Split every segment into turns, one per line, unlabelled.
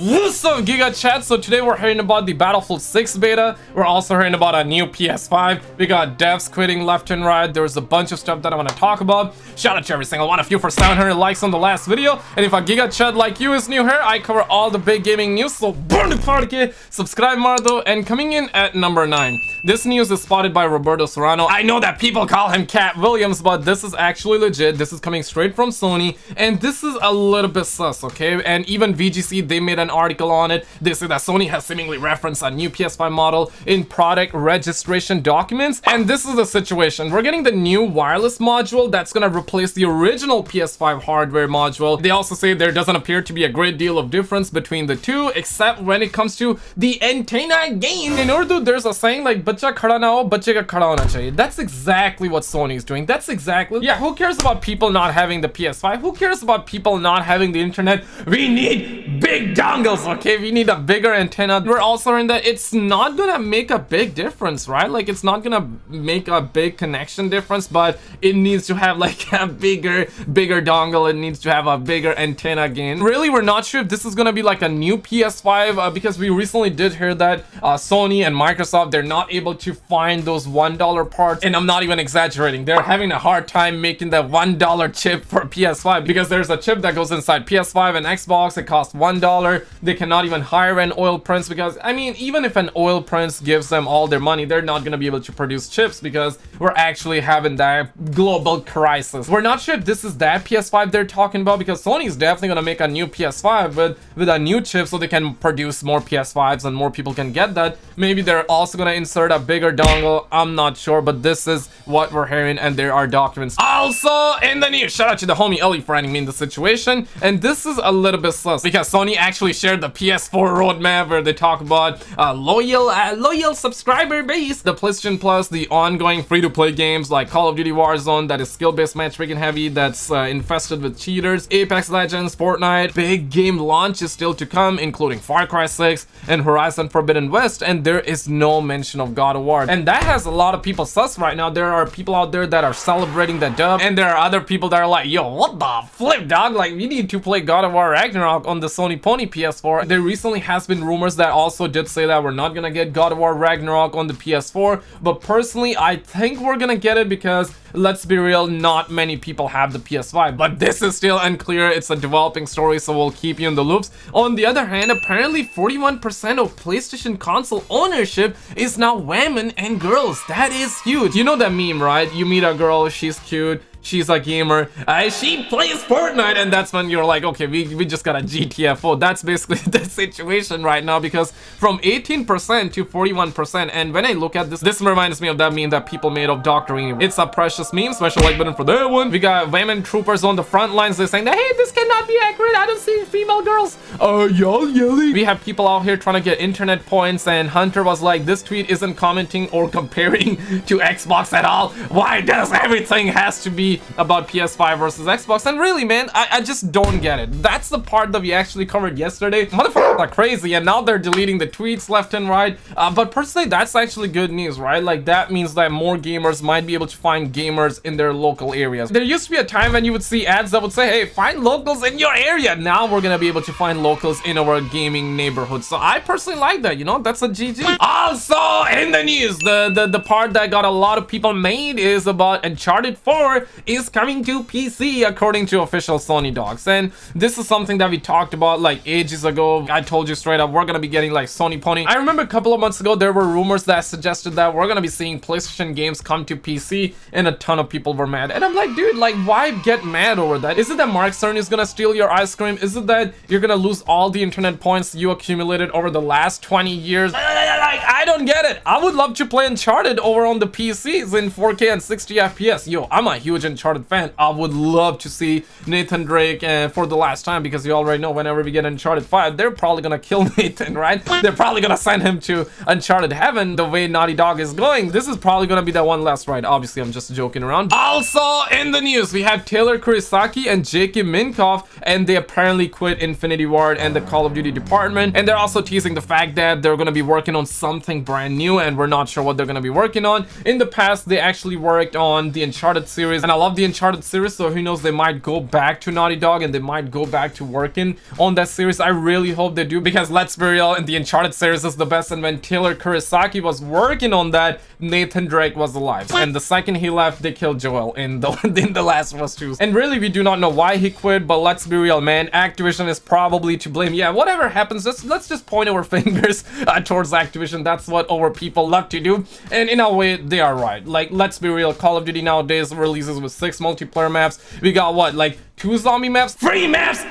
What's up, Giga Chat? So today we're hearing about the Battlefield 6 beta. We're also hearing about a new PS5. We got devs quitting left and right. There's a bunch of stuff that I want to talk about. Shout out to every single one of you for 700 likes on the last video. And if a Giga Chat like you is new here, I cover all the big gaming news. So burn the party, subscribe Mardo. And coming in at number 9. This news is spotted by Roberto Serrano. I know that people call him Cat Williams, but this is actually legit. This is coming straight from Sony. And this is a little bit sus, okay? And even VGC, they made an article on it. They say that Sony has seemingly referenced a new PS5 model in product registration documents. And this is the situation. We're getting the new wireless module that's gonna replace the original PS5 hardware module. They also say there doesn't appear to be a great deal of difference between the two, except when it comes to the antenna gain. In Urdu, there's a saying like, "Bacha khada na ho, bache ka khada hona chahiye." That's exactly what Sony is doing. That's exactly, yeah, who cares about people not having the PS5? Who cares about people not having the internet? We need big dongles, okay? We need a bigger antenna. We're also in that it's not gonna make a big difference, right? Like, it's not gonna make a big connection difference, but it needs to have like a bigger dongle. It needs to have a bigger antenna gain. Really, we're not sure if this is gonna be like a new PS5 because we recently did hear that Sony and Microsoft, they're not able to find those $1 parts, and I'm not even exaggerating. They're having a hard time making that $1 chip for PS5 because there's a chip that goes inside PS5 and Xbox. It costs $1. They cannot even hire an oil prince because, I mean, even if an oil prince gives them all their money, they're not going to be able to produce chips because we're actually having that global crisis. We're not sure if this is that PS5 they're talking about because Sony is definitely going to make a new PS5 with a new chip so they can produce more PS5s and more people can get that. Maybe they're also going to insert a bigger dongle. I'm not sure, but this is what we're hearing and there are documents. Also in the news, shout out to the homie Ellie for handing me in the situation. And this is a little bit sus because Sony actually shared the Ps4 roadmap where they talk about loyal subscriber base, the PlayStation Plus, the ongoing free-to-play games like Call of Duty Warzone that is skill-based matchmaking heavy, that's infested with cheaters, Apex Legends, Fortnite. Big game launch is still to come, including Far Cry 6 and Horizon Forbidden West, and there is no mention of God of War. And that has a lot of people sus right now. There are people out there that are celebrating the dub, and there are other people that are like, yo, what the flip, dog? Like, we need to play God of War Ragnarok on the Sony Pony PS4. There recently has been rumors that also did say that we're not gonna get God of War Ragnarok on the PS4, but personally I think we're gonna get it because, let's be real, not many people have the PS5, but this is still unclear. It's a developing story, so we'll keep you in the loops. On the other hand, apparently 41% of PlayStation console ownership is now women and girls. That is huge. You know that meme, right? You meet a girl, she's cute, she's a gamer, she plays Fortnite, and that's when you're like, okay, we just got a GTFO. That's basically the situation right now, because from 18% to 41%. And when I look at this reminds me of that meme that people made of Dr. Evil. It's a precious meme. Special like button for that one. We got women troopers on the front lines. They're saying that, hey, this cannot be accurate, I don't see female girls. Y'all yelling. We have people out here trying to get internet points, and Hunter was like, this tweet isn't commenting or comparing to Xbox at all. Why does everything has to be about PS5 versus Xbox? And really, man, I just don't get it. That's the part that we actually covered yesterday. Motherfuckers are crazy, and now they're deleting the tweets left and right. But personally, that's actually good news, right? Like, that means that more gamers might be able to find gamers in their local areas. There used to be a time when you would see ads that would say, hey, find locals in your area. Now we're gonna be able to find locals in our gaming neighborhood. So I personally like that, you know? That's a GG. Also in the news, the part that got a lot of people made is about Uncharted 4 is coming to PC according to official Sony docs. And this is something that we talked about like ages ago. I told you straight up, we're gonna be getting like Sony Pony. I remember a couple of months ago there were rumors that suggested that we're gonna be seeing PlayStation games come to PC, and a ton of people were mad. And I'm like, dude, like, why get mad over that? Is it that Mark Cerny is gonna steal your ice cream? Is it that you're gonna lose all the internet points you accumulated over the last 20 years? Like, I don't get it. I would love to play Uncharted over on the PCs in 4K and 60 FPS. Yo, I'm a huge Uncharted fan. I would love to see Nathan Drake for the last time, because you already know whenever we get Uncharted 5, they're probably gonna kill Nathan, right? They're probably gonna send him to Uncharted heaven. The way Naughty Dog is going, this is probably gonna be that one last ride. Obviously, I'm just joking around. Also in the news, we have Taylor Kurisaki and J.K. Minkoff, and they apparently quit Infinity Ward and the Call of Duty department, and they're also teasing the fact that they're gonna be working on something brand new, and we're not sure what they're gonna be working on. In the past, they actually worked on the Uncharted series, and I love the Uncharted series, so who knows, they might go back to Naughty Dog and they might go back to working on that series. I really hope they do, because let's be real, and the Uncharted series is the best, and when Taylor Kurosaki was working on that, Nathan Drake was alive, and the second he left, they killed Joel in the Last of Us 2. And really, we do not know why he quit, but let's be real, man, Activision is probably to blame. Yeah, whatever happens, let's just point our fingers towards Activision. That's what our people love to do, and in a way, they are right. Like, let's be real, Call of Duty nowadays releases with 6 multiplayer maps. We got what, like 2 zombie maps, 3 maps,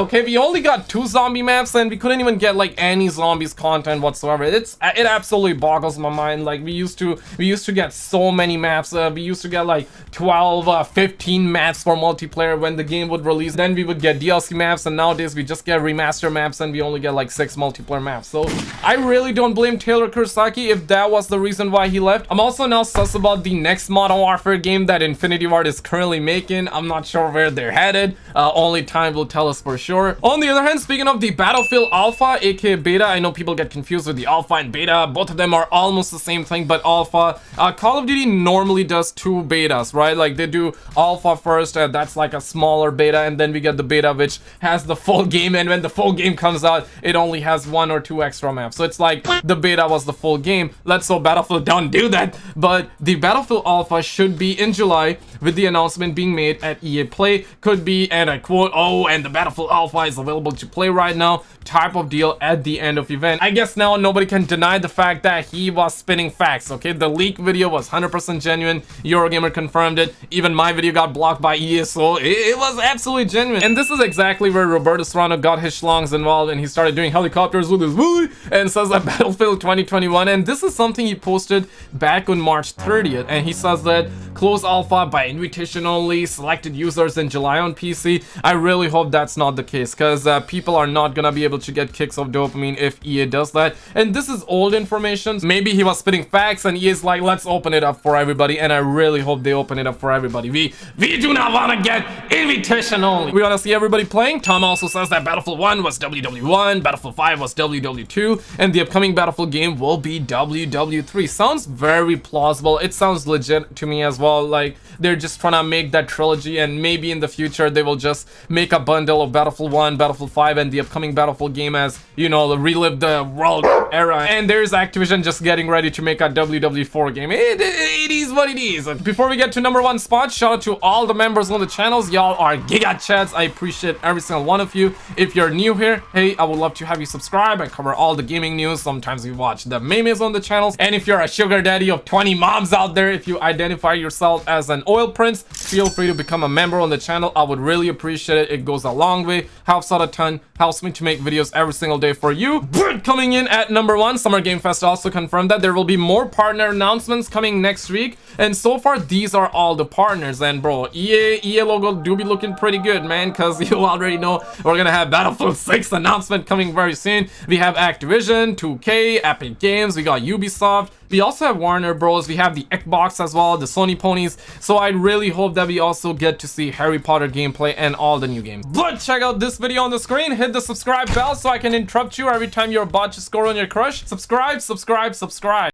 okay, we only got 2 zombie maps, and we couldn't even get like any zombies content whatsoever. It absolutely boggles my mind. Like, we used to get so many maps. We used to get like 12 15 maps for multiplayer when the game would release. Then we would get DLC maps, and nowadays we just get remaster maps, and we only get like 6 multiplayer maps. So I really don't blame Taylor Kurosaki if that was the reason why he left. I'm also now sus about the next Modern Warfare game that Infinity Ward is currently making. I'm not sure where they're headed. Only time will tell us for sure. On the other hand, speaking of the Battlefield Alpha, aka Beta, I know people get confused with the Alpha and Beta. Both of them are almost the same thing, but Alpha, Call of Duty normally does 2 betas, right? Like, they do Alpha first, that's like a smaller beta, and then we get the Beta, which has the full game, and when the full game comes out, it only has 1 or 2 extra maps. So it's like the Beta was the full game. Let's hope Battlefield don't do that, but the Battlefield Alpha should be in July, with the announcement being made at EA Play. Could be, and I quote, "Oh, and the Battlefield Alpha is available to play right now," type of deal at the end of event. I guess now nobody can deny the fact that he was spinning facts, okay? The leak video was 100% genuine. Eurogamer confirmed it. Even my video got blocked by EA, so it was absolutely genuine. And this is exactly where Roberto Serrano got his schlongs involved, and he started doing helicopters with his woo and says that Battlefield 2021, and this is something he posted back on March 30th, and he says that close alpha by invitation only, selected users in July on PC. I really hope that's not the case, because people are not gonna be able to get kicks of dopamine if EA does that. And this is old information. Maybe he was spitting facts and EA's like, let's open it up for everybody, and I really hope they open it up for everybody. We do not want to get invitation only. We want to see everybody playing. Tom also says that Battlefield 1 was WW1, Battlefield 5 was WW2, and the upcoming Battlefield game will be WW3. Sounds very plausible. It sounds legit to me as well. Like, they're just trying to make that trilogy, and maybe in the future they will just make a bundle of Battlefield 1, Battlefield 5, and the upcoming Battlefield game as, you know, relive the world era. And there's Activision just getting ready to make a WW4 game. It is what it is. Before we get to #1 spot, shout out to all the members on the channels. Y'all are giga chads. I appreciate every single one of you. If you're new here, hey, I would love to have you subscribe. I cover all the gaming news. Sometimes we watch the memes on the channels. And if you're a sugar daddy of 20 moms out there, if you identify yourself as an oil prince, feel free to become a member on the channel. I would really appreciate it. It goes a long way, helps out a ton, helps me to make videos every single day for you. Coming in at #1, Summer Game Fest also confirmed that there will be more partner announcements coming next week, and so far these are all the partners. And bro, EA logo do be looking pretty good, man, because you already know we're gonna have Battlefield 6 announcement coming very soon. We have Activision, 2K, Epic Games, we got Ubisoft, we also have Warner Bros, we have the Xbox as well, the Sony ponies. So I really hope that we also get to see Harry Potter gameplay and all the new games. But check out this video on the screen, hit the subscribe bell so I can interrupt you every time you're about to score on your crush. Subscribe.